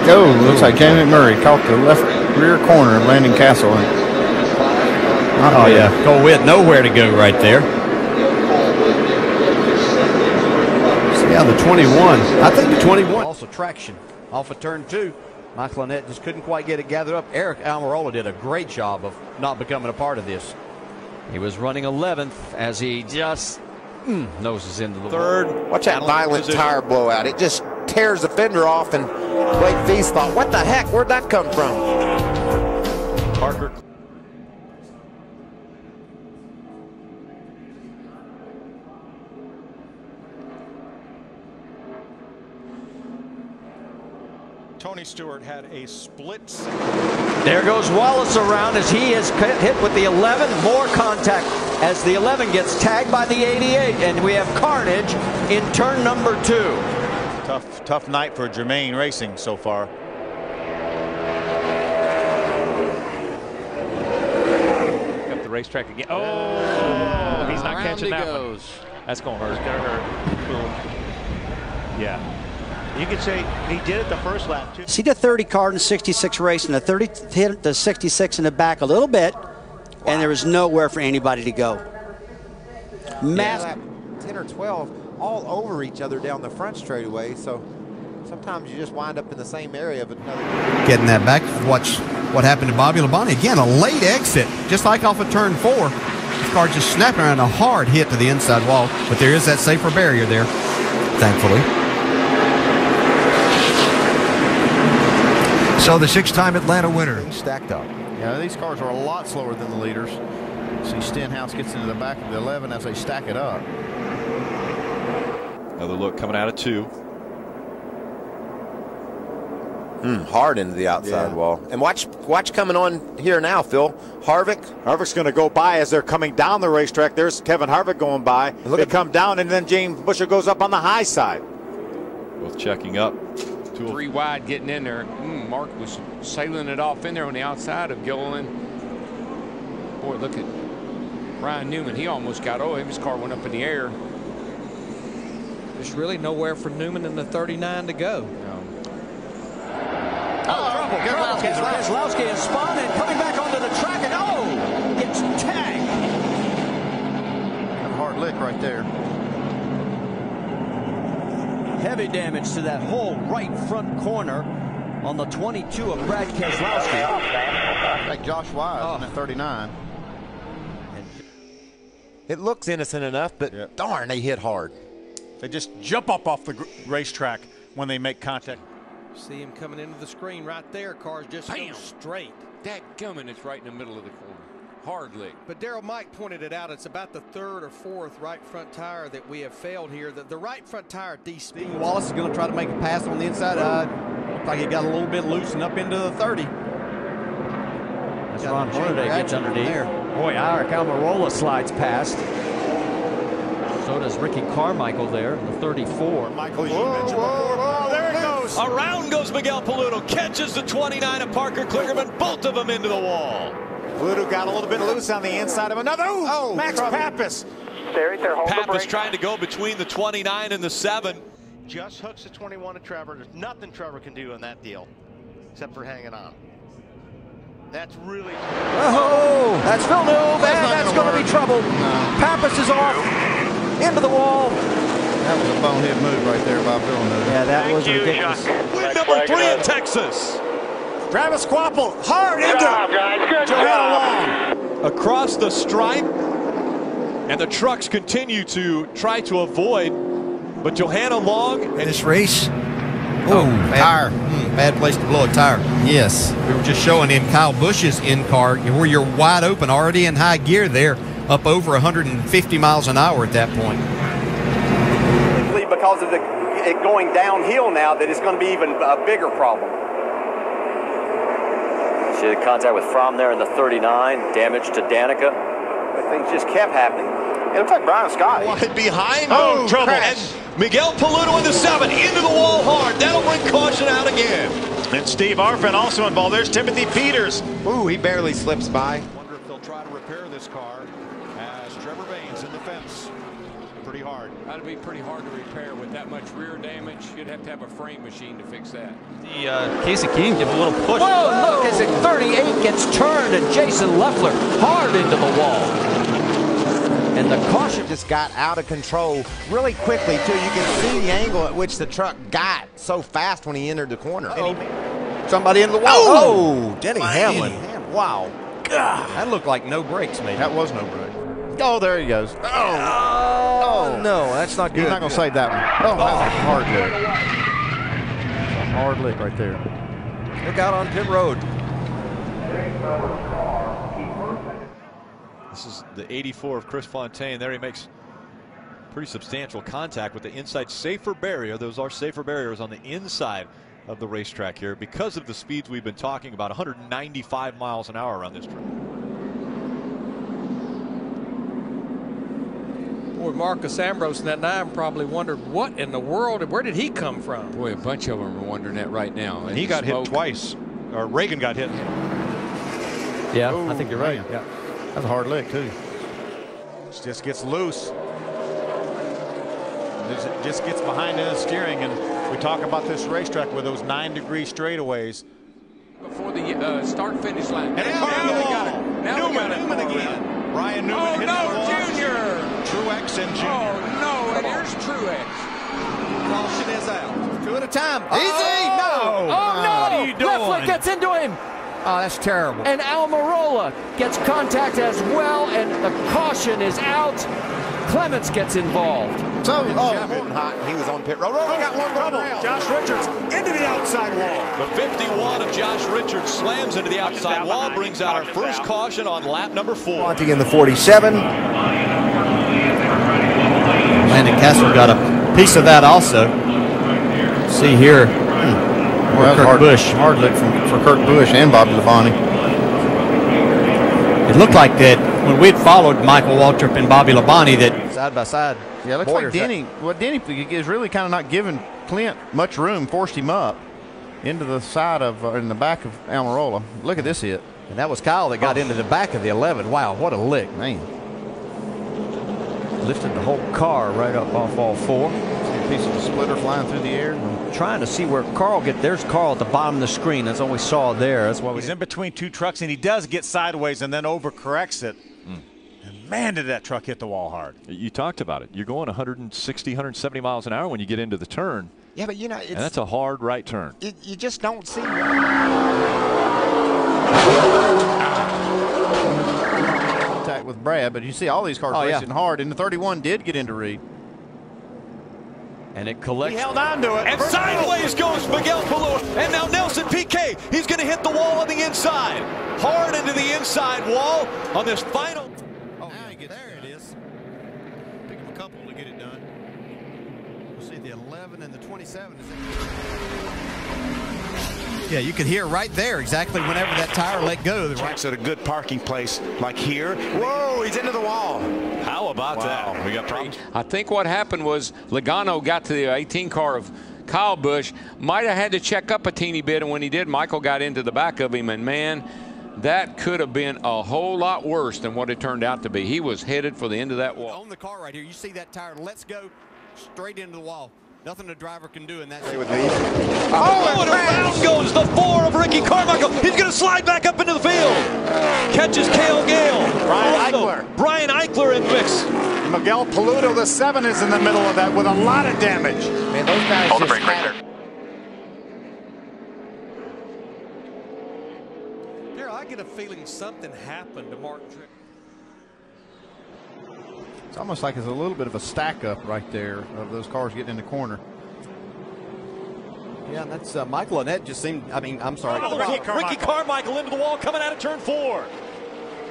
Oh, looks like Jamie McMurray caught the left rear corner of Landon Castle. Oh, yeah. Cole Witt nowhere to go right there. So, yeah, the 21. I think the 21. Also traction off of turn 2. Michael Annette just couldn't quite get it gathered up. Eric Almirola did a great job of not becoming a part of this. He was running 11th as he just noses into the third. wall. Watch that violent tire blowout. It just tears the fender off, and Blake Feast thought, what the heck? Where'd that come from? Parker. Tony Stewart had a split. There goes Wallace around as he is hit with the 11. More contact as the 11 gets tagged by the 88, and we have carnage in turn number 2. Tough night for Germain Racing so far. Up the racetrack again. Oh, he's not catching that one. That's going to hurt. It's going to hurt. Boom. Yeah. You could say he did it the first lap, too. See the 30 car in 66 race, and the 30 hit the 66 in the back a little bit, and there was nowhere for anybody to go. Lap 10 or 12 all over each other down the front straightaway, so sometimes you just wind up in the same area, but another. Getting that back. Watch what happened to Bobby Labonte. Again, a late exit, just like off of turn 4. This car just snapping around, a hard hit to the inside wall, but there is that safer barrier there, thankfully. So the 6-time Atlanta winner Stacked up. Yeah, these cars are a lot slower than the leaders. See Stenhouse gets into the back of the 11 as they stack it up. Another look coming out of 2. Hard into the outside wall. And watch coming on here now, Phil. Harvick's going to go by as they're coming down the racetrack. There's Kevin Harvick going by. They come down, and then James Buescher goes up on the high side. Both checking up. 3 wide getting in there. Mark was sailing it off in there on the outside of Gilliland. Boy, look at Ryan Newman. He almost got his car went up in the air. There's really nowhere for Newman in the 39 to go. Trouble. Keselowski is spun and coming back onto the track, and gets tagged. Got a hard lick right there. Heavy damage to that whole right front corner on the 22 of Brad Keselowski. Like Josh Wise in that 39. It looks innocent enough, but darn, they hit hard. They just jump up off the racetrack when they make contact. See him coming into the screen right there. Cars just go straight. Dadgummit, it's right in the middle of the corner. Hard lick. But Darrell, Mike pointed it out. It's about the 3rd or 4th right front tire that we have failed here. The right front tire de-speed. Wallace is going to try to make a pass on the inside. Looks like he got a little bit loose and up into the 30. As Ron Hornaday gets underneath. Boy, Eric Almirola slides past. So does Ricky Carmichael there, the 34. Michael, you mentioned before. There it goes. Around goes Miguel Paludo. Catches the 29 of Parker Kligerman. Both of them into the wall. Paludo got a little bit loose on the inside of another. Max Pappas. Pappas trying to go between the 29 and the 7. Just hooks the 21 to Trevor. There's nothing Trevor can do in that deal except for hanging on. That's really. Oh, that's Villeneuve, and that's going to be trouble. Pappas is off into the wall. That was a bonehead move right there by Villeneuve. Yeah, that was ridiculous. Win number 3 in Texas. Travis Quapple hard into Johanna Long. Across the stripe, and the trucks continue to try to avoid, but Johanna Long. in this race. Tire. Bad place to blow a tire. Yes. We were just showing in Kyle Busch's in-car where you're wide open, already in high gear there, up over 150 miles an hour at that point. Because of it going downhill now, that it's going to be even a bigger problem. She had contact with Fromm there in the 39, damage to Danica. But things just kept happening. It looks like Brian Scott. Wide behind. Trouble. And Miguel Paludo in the 7, into the wall hard. That'll bring caution out again. And Steve Arfin also involved. There's Timothy Peters. Ooh, he barely slips by. Wonder if they'll try to repair this car as Trevor Baynes in the fence. Pretty hard. That'd be pretty hard to repair with that much rear damage. You'd have to have a frame machine to fix that. Casey Keene give a little push. Whoa, look, as it 38 gets turned and Jason Leffler hard into the wall. And the caution just got out of control really quickly, too. You can see the angle at which the truck got so fast when he entered the corner. Somebody in the wall. Oh, Denny Hamlin. Wow. God. That looked like no brakes, maybe. That was no brake. Oh, there he goes. Oh, no, that's not good. He's not going to save that one. Oh, that's a hard lick. That's a hard lick right there. Look out on pit road. This is the 84 of Chris Fontaine. There he makes pretty substantial contact with the inside safer barrier. Those are safer barriers on the inside of the racetrack here because of the speeds we've been talking about. 195 miles an hour around this track. Boy, Marcus Ambrose in that 9 probably wondered what in the world, where did he come from? Boy, a bunch of them are wondering that right now. And he got hit twice, or Reagan got hit. Yeah, I think you're right. Yeah, that's a hard lick too. Just gets loose. Just gets behind in the steering, and we talk about this racetrack with those 9-degree straightaways. Before the start-finish line. And now we got it. Now we got it. Newman again. Ryan Newman hit the wall. Junior. Truex and Junior. Oh, no, and here's Truex. Caution is out. 2 at a time. Easy! No! Oh, no! What are you doing? Leffler gets into him. Oh, that's terrible. And Almirola gets contact as well, and the caution is out. Clements gets involved. So, he was on pit road. Oh, got one trouble. Josh Richards into the outside wall. The 51 of Josh Richards slams into the outside wall, brings out our first caution on lap number 4. Monty in the 47. Landon Castle got a piece of that also. See here. Kurt Busch. Hard lick for Kurt Busch and Bobby Labonte. It looked like that when we'd followed Michael Waltrip and Bobby Labonte that Side by side. Yeah, it looks like Denny. Well, Denny is really kind of not giving Clint much room, forced him up into the side of, in the back of Almirola. Look at this hit. And that was Kyle that got into the back of the 11. Wow, what a lick. Man. Lifted the whole car right up off all 4. See a piece of the splitter flying through the air. Trying to see where Carl get. There's Carl at the bottom of the screen. That's all we saw there. That's why He's in between 2 trucks, and he does get sideways and then overcorrects it. And man, did that truck hit the wall hard. You talked about it. You're going 160, 170 miles an hour when you get into the turn. Yeah, but you know, and that's a hard right turn. You just don't see. Contact with Brad, but you see all these cars racing hard, and the 31 did get into Reed. And it collects. He held on to it. And sideways goes Miguel Palou. And now Nelson Piquet. He's going to hit the wall on the inside. Hard into the inside wall on this final. Oh, now he gets there. It is. Pick him a couple to get it done. We'll see the 11 and the 27. Yeah, you could hear right there exactly whenever that tire let go. The track's at a good parking place like here. Whoa, he's into the wall. How about that? We got problems. I think what happened was Logano got to the 18 car of Kyle Busch, might have had to check up a teeny bit, and when he did, Michael got into the back of him, and man, that could have been a whole lot worse than what it turned out to be. He was headed for the end of that wall. On the car right here, you see that tire let's go straight into the wall. Nothing the driver can do in that. With me. Oh, and around goes the 4 of Ricky Carmichael. He's going to slide back up into the field. Catches Cale Gale. Brian Eichler in mix. Miguel Paludo, the 7, is in the middle of that with a lot of damage. Man, those guys just had Daryl, I get a feeling something happened to Martin Truex. It's almost like it's a little bit of a stack up right there of those cars getting in the corner. Yeah, and that's Michael Annett just seemed, I mean, I'm sorry. Ricky Carmichael into the wall coming out of turn 4.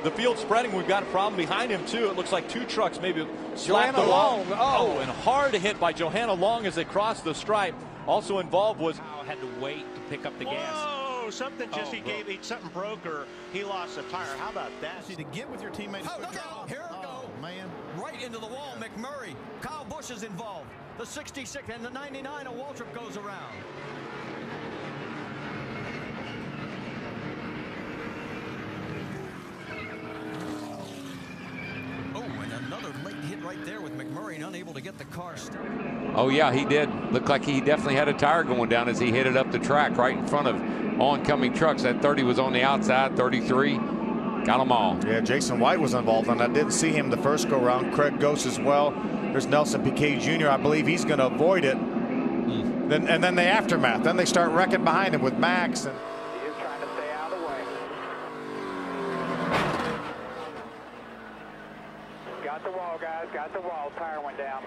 The field spreading. We've got a problem behind him, too. It looks like 2 trucks maybe slapped the wall. Oh, and hard hit by Johanna Long as they crossed the stripe. Also involved was had to wait to pick up the gas. Oh, something just something broke or he lost a tire. How about that? See, to get with your teammates. Oh, look out. Here we go. Man. Right into the wall. McMurray. Kyle Busch is involved. The 66 and the 99 of Waltrip goes around. Oh, and another late hit right there with McMurray and unable to get the car started. Oh, yeah, he did. Looked like he definitely had a tire going down as he hit it up the track right in front of oncoming trucks. That 30 was on the outside, 33. Got them all. Yeah, Jason White was involved on that. Didn't see him the first go-round. Craig Gose as well. There's Nelson Piquet Jr. I believe he's going to avoid it. And then the aftermath. Then they start wrecking behind him with Max. And He is trying to stay out of the way. Got the wall, guys. Got the wall. Tire went down.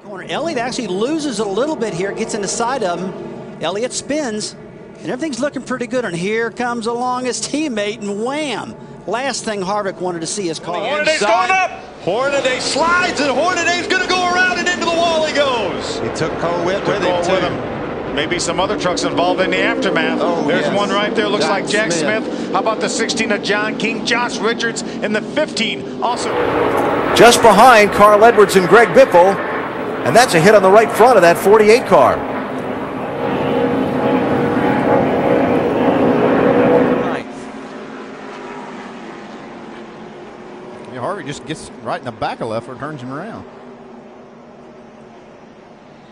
Corner. Elliott actually loses a little bit here, gets in the side of him. Elliott spins, and everything's looking pretty good. And here comes along his teammate, and wham! Last thing Harvick wanted to see his car. Hornaday's going up. Hornaday slides, and Hornaday's going to go around and into the wall he goes. He took Cole Whitt with him, too. Maybe some other trucks involved in the aftermath. Oh, There's yes. one right there. Looks Jack like Jack Smith. Smith. How about the 16 of John King? Josh Richards in the 15. Also. Just behind Carl Edwards and Greg Biffle. And that's a hit on the right front of that 48 car. Yeah, Harvey just gets right in the back of Leffler, turns him around.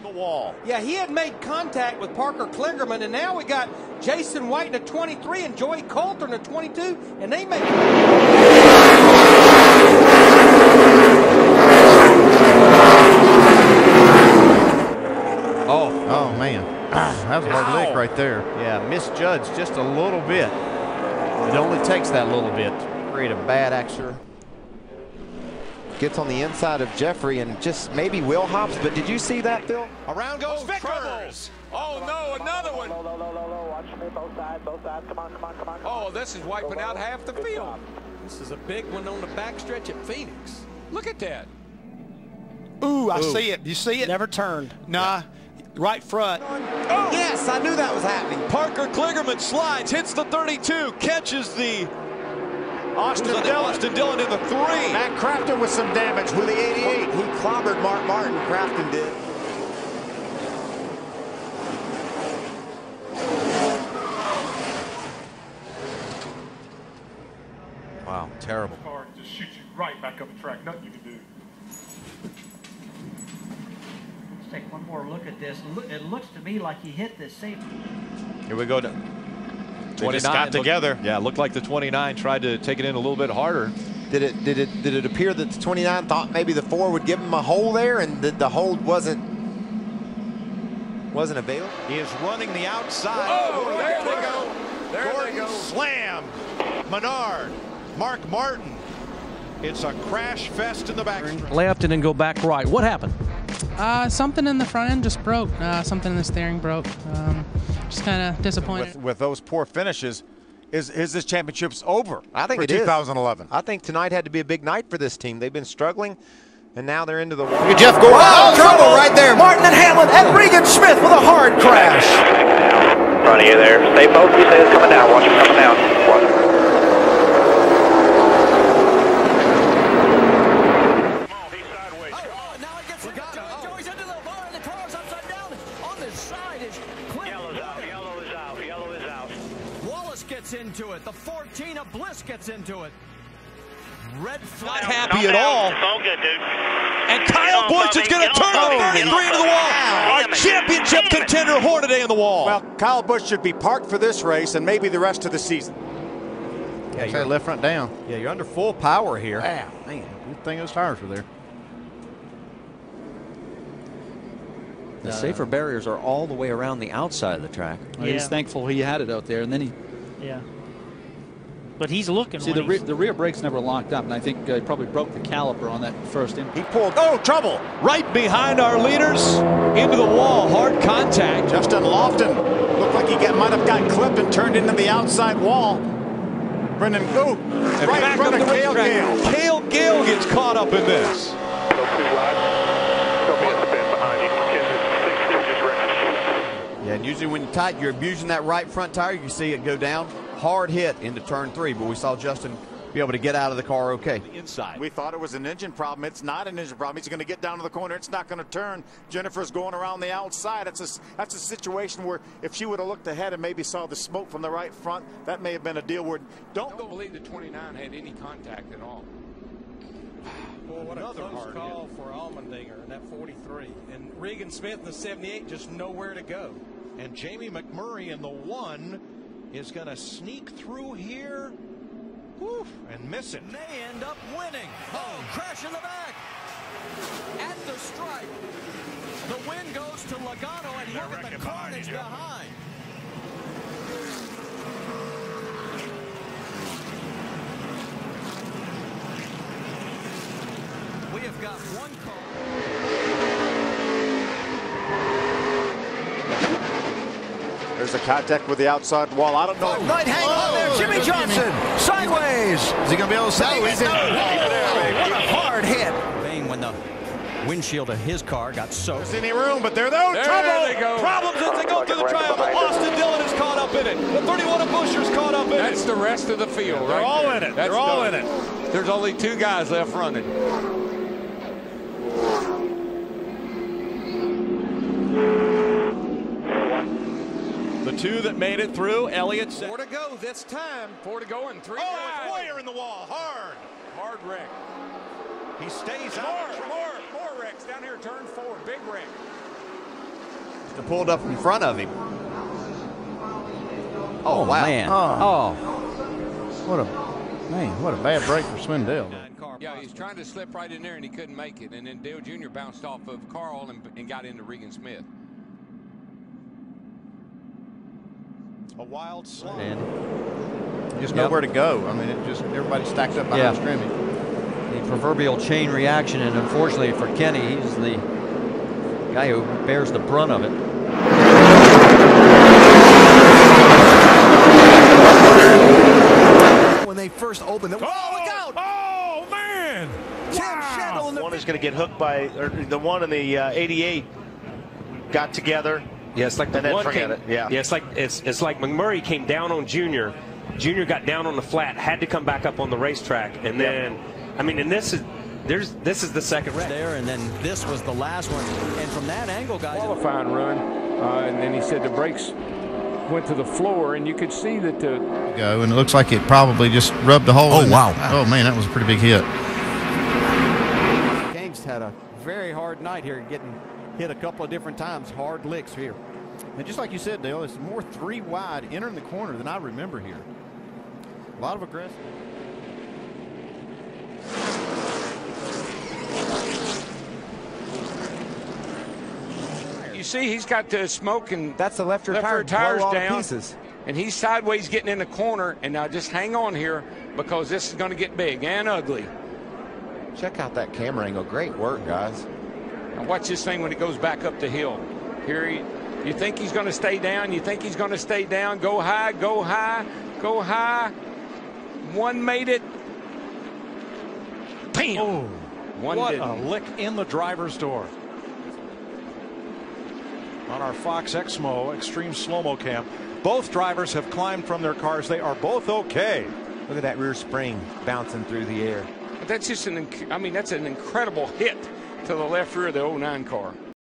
The wall. Yeah, he had made contact with Parker Kligerman, and now we got Jason White in a 23 and Joey Coulter in a 22, and they make. Oh man, that was a hard lick right there. Yeah, misjudged just a little bit. It only takes that little bit to create a bad accident. Gets on the inside of Jeffrey and just maybe Will hops, but did you see that, Phil? Around goes Vickers. Oh no, another one. Low. Watch me, both sides. Come on. Oh, this is wiping out half the field. This is a big one on the backstretch at Phoenix. Look at that. Ooh, I see it. You see it? Never turned. Nah, right front. Oh, yes, I knew that was happening. Parker Kligerman slides, hits the 32, catches the Austin Dillon in the 3. Matt Crafton with some damage with the 88. He clobbered Mark Martin, Crafton did. Wow, terrible. Car just shoots you right back up the track. Nothing you can do. Let's take one more look at this. It looks to me like he hit the safety. Here we go to 29 just got together. Yeah, looked like the 29 tried to take it in a little bit harder. Did it appear that the 29 thought maybe the 4 would give him a hole there, and the hold wasn't available? He is running the outside. Oh, there they go. There Gordon they go. Slam. Menard. Mark Martin. It's a crash fest in the backstretch. Left and then go back right. What happened? Something in the front end just broke. Something in the steering broke. Just kind of disappointed. With those poor finishes, is this championship's over? I think for it is. 2011. I think tonight had to be a big night for this team. They've been struggling, and now they're into the wall. Look at Jeff Gordon. Oh, trouble right there. Martin and Hamlin and Regan Smith with a hard crash. In front of you there. Stay focused. He says coming down. Watch him coming down. Watch him. Gets into it. The 14 of Bliss gets into it. Red flag. Not happy at all. All good, dude. And Kyle Busch is going to turn the 33 into the wall. Our championship contender Hornaday in the wall. Well, Kyle Busch should be parked for this race and maybe the rest of the season. Yeah, you're left front down. Yeah, you're under full power here. Wow, man, good thing those tires were there. The safer barriers are all the way around the outside of the track. Well, he's thankful he had it out there, and then he. Yeah. But he's looking. See, the rear brakes never locked up, and I think he probably broke the caliper on that first impact. He pulled. Oh, trouble! Right behind our leaders, into the wall, hard contact. Justin Lofton looked like he might have got clipped and turned into the outside wall. Brendan, go right in front of Cale Gale. Cale Gale gets caught up in this. Yeah, and usually when you're tight, you're abusing that right front tire. You see it go down. Hard hit into turn 3, but we saw Justin be able to get out of the car okay. Inside. We thought it was an engine problem. It's not an engine problem. He's going to get down to the corner. It's not going to turn. Jennifer's going around the outside. That's a situation where if she would have looked ahead and maybe saw the smoke from the right front, that may have been a deal where Don't believe the 29 had any contact at all. What a close call for Allmendinger in that 43. And Regan Smith in the 78, just nowhere to go. And Jamie McMurray in the 1 is going to sneak through here. Woof, and miss it. They end up winning. Oh, crash in the back. At the stripe. The win goes to Logano, and look at the carnage behind. We have got one call. There's a contact with the outside wall. I don't know. Right hang on there. Jimmy Johnson. Sideways. Is he going to be able to save it? What a hard hit. When the windshield of his car got soaked. There's any room, but they're there. Trouble. They go. Problems as they go through the triangle. Austin Dillon is caught up in it. The 31 of Buscher's caught up in it. That's the rest of the field, They're right all there. in it. That's They're all done. in it. There's only 2 guys left running. The 2 that made it through, Elliott. 4 to go this time. 4 to go and 3 Oh, wide. it's Boyer in the wall. Hard. Hard wreck. He stays out. More wrecks down here. Turn 4. Big wreck. They pulled up in front of him. Oh, wow. Man. Oh. What a bad break for Swindell. Yeah, he's trying to slip right in there, and he couldn't make it. And then Dale Jr. bounced off of Carl and got into Regan Smith. A wild slide. Just nowhere to go. I mean, it just everybody stacked up behind scrimmage. The proverbial chain reaction, and unfortunately for Kenny, he's the guy who bears the brunt of it. When they first opened, look out! Oh, man! One is going to get hooked by, or the one in the 88 got together. Yeah, it's like the and then one forget came, it. Yeah, it's like McMurray came down on Junior. Junior got down on the flat, had to come back up on the racetrack, and then, I mean, and this is the second wreck there, and then this was the last one. And from that angle, guys, Qualifying run, and then he said the brakes went to the floor, and you could see that the go, and it looks like it probably just rubbed a hole. Oh, wow. Oh man, that was a pretty big hit. Kang's had a very hard night here, getting hit a couple of different times, hard licks here. And just like you said, Dale, it's more 3 wide entering the corner than I remember here. A lot of aggressive. you see he's got the smoke and that's the left rear tires down, pieces. And he's sideways getting in the corner. And now just hang on here because this is going to get big and ugly. Check out that camera angle. Great work, guys. Now watch this thing when it goes back up the hill. Here you think he's going to stay down. You think he's going to stay down. Go high, go high, go high. One made it. Bam. Oh, one what didn't. a lick in the driver's door. On our Fox Exmo Extreme Slow-Mo Cam, both drivers have climbed from their cars. They are both okay. Look at that rear spring bouncing through the air. But that's just that's an incredible hit to the left rear of the 09 car.